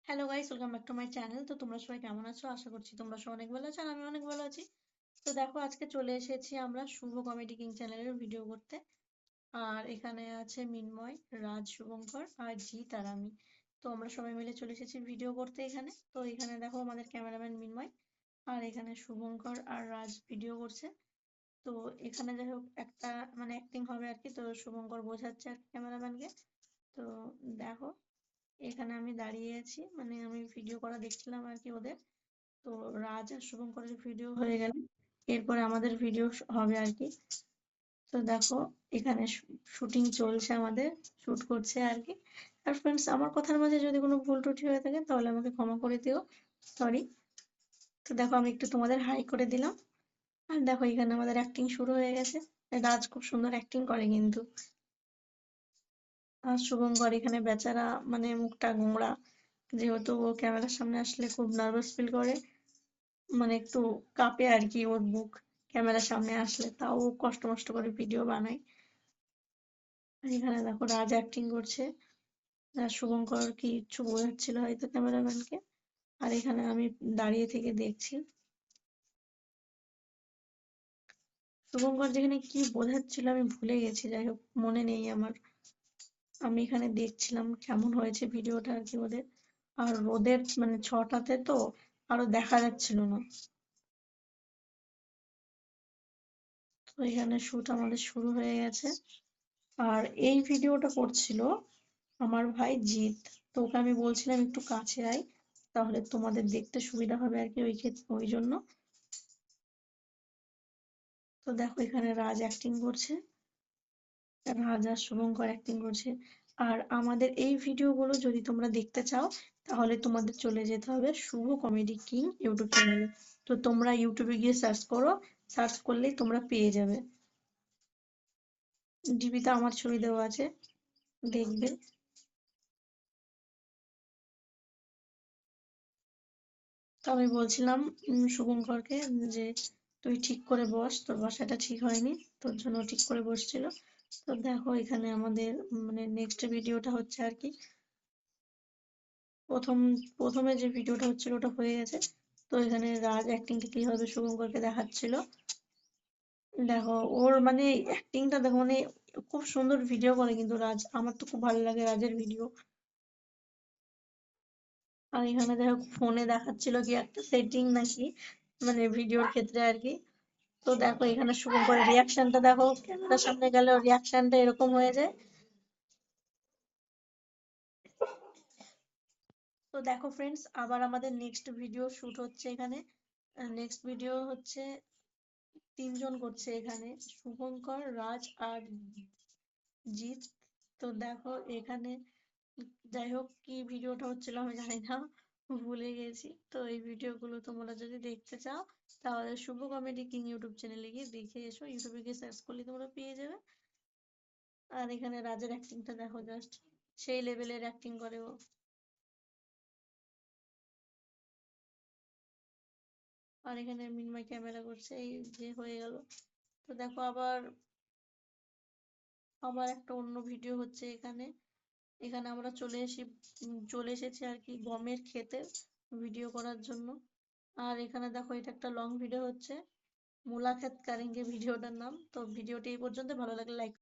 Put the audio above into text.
Hello guys, welcome back to my channel. তো তোমরা সবাই কেমন আছো? আশা করছি তোমরা সবাই অনেক ভালো আছো আর আমি অনেক ভালো আছি। তো দেখো, আজকে চলে এসেছি আমরা শুভ কমেডি কিং চ্যানেলের ভিডিও করতে। আর এখানে আছে মিন্ময়, রাজ, শুভঙ্কর আর জিৎ আর আমি। তো আমরা সবাই মিলে চলে এসেছি ভিডিও করতে এখানে। তো এখানে দেখো আমাদের ক্যামেরাম্যান মিন্ময়, আর এখানে শুভঙ্কর আর রাজ ভিডিও করছে। তো এখানে যাই হোক একটা মানে অ্যাক্টিং হবে আর কি। তো শুভঙ্কর বোঝাচ্ছে আর ক্যামেরাম্যানকে। তো দেখো, এখানে আমি দাঁড়িয়ে আছি, মানে আমি ভিডিও করা দেখছিলাম আর কি ওদের। তো রাজ আর শুভঙ্করের ভিডিও হয়ে গেলে এরপরে আমাদের ভিডিও হবে আর কি। তো দেখো, এখানে শুটিং চলছে, আমাদের শুট করছে আর কি। আর ফ্রেন্ডস, আমার কথার মাঝে যদি কোনো ভুল ত্রুটি হয়ে থাকে তাহলে আমাকে ক্ষমা করে দিও, সরি। তো দেখো, আমি একটু তোমাদের হাই করে দিলাম। আর দেখো, এখানে আমাদের অ্যাক্টিং শুরু হয়ে গেছে। রাজ খুব সুন্দর অ্যাক্টিং করে কিন্তু। আর শুভঙ্কর এখানে বেচারা, মানে মুখটা গোমড়া, যেহেতু ও ক্যামেরার সামনে আসলে খুব নার্ভাস ফিল করে, মানে একটু কাঁপে আর কি ওর বুক ক্যামেরার সামনে আসলে, তাও ও কষ্ট মষ্ট করে ভিডিও বানায়। আর এখানে দেখো রাজ অ্যাক্টিং করছে, আর শুভঙ্কর কিছু বোঝাচ্ছিল হয়তো ক্যামেরাম্যানকে। আর এখানে আমি দাঁড়িয়ে থেকে দেখছি শুভঙ্কর যেখানে কি বোঝাচ্ছিল আমি ভুলে গেছি, যাই হোক মনে নেই আমার। আমি এখানে দেখছিলাম কেমন হয়েছে ভিডিওটা আর কি ওদের। আর রোদের মানে ছটাতে তো আরো দেখা যাচ্ছিল না। তো এখানে শুট আমাদের শুরু হয়ে গেছে। আর এই ভিডিওটা করছিল আমার ভাই জিৎ। তো ওকে আমি বলছিলাম একটু কাছে আয়, তাহলে তোমাদের দেখতে সুবিধা হবে আর কি, ওই ক্ষেত্রে ওই জন্য। তো দেখো, এখানে রাজ অ্যাক্টিং করছে, রাজ আর শুভঙ্কর অ্যাক্টিং করছে। আর আমাদের এই ভিডিওগুলো যদি তোমরা দেখতে চাও তাহলে তোমাদের চলে যেতে হবে শুভ কমেডি কিং ইউটিউব চ্যানেলে। তো তোমরা ইউটিউবে গিয়ে সার্চ করো, সার্চ করলেই তোমরা পেয়ে যাবে। ডিপিতে আমার ছবি দেওয়া আছে, দেখবে। তো আমি বলছিলাম শুভঙ্করকে যে তুই ঠিক করে বস, তোর বসাটা ঠিক হয়নি, তোর জন্য ঠিক করে বসছিল। তো দেখো, এখানে আমাদের মানে নেক্সট ভিডিওটা হচ্ছে আর কি। প্রথম প্রথমে যে ভিডিওটা হচ্ছিল ওটা হয়ে গেছে। তো এখানে রাজ অ্যাক্টিংটা কিভাবে শুভঙ্করকে দেখাচ্ছিল, দেখো ওর মানে অ্যাক্টিংটা দেখো, মানে খুব সুন্দর ভিডিও করে কিন্তু রাজ, আমার তো খুব ভালো লাগে রাজের ভিডিও। আর এখানে দেখো ফোনে দেখাচ্ছিল কি একটা সেটিং নাকি, মানে ভিডিওর ক্ষেত্রে আর কি। তো দেখো, এখানে শুভঙ্করের রিয়াকশনটা দেখো, ক্যামেরার সামনে গেলে ওর রিয়াকশনটা এরকম হয়ে যায়। তো দেখো ফ্রেন্ডস, আবার আমাদের নেক্সট ভিডিও শুট হচ্ছে এখানে। নেক্সট ভিডিও হচ্ছে, তিনজন করছে এখানে, শুভঙ্কর, রাজ আর জিৎ। তো দেখো এখানে, যাই হোক কি ভিডিওটা হচ্ছিল আমি জানি না, ভুলে গেছি। তো এই ভিডিওগুলো তোমরা যদি দেখতে চাও তাহলে শুভ কমেডি কিং ইউটিউব চ্যানেলে গিয়ে দেখে এসো, ইউটিউবে গিয়ে সার্চ করলে তোমরা পেয়ে যাবে। আর এখানে রাজের অ্যাক্টিংটা দেখো, জাস্ট সেই লেভেলের অ্যাক্টিং করে ও। আর এখানে মিনময় ক্যামেরা করছে, এই যে হয়ে গেল। তো দেখো, আবার আবার একটা অন্য ভিডিও হচ্ছে এখানে। এখানে আমরা চলে এসেছি আর কি গমের ক্ষেতে ভিডিও করার জন্য। আর এখানে দেখো, এটা একটা লং ভিডিও হচ্ছে, মুলাক্ষেত কারেঙ্গে ভিডিওটার নাম। তো ভিডিওটি এই পর্যন্ত, ভালো লাগলে লাইক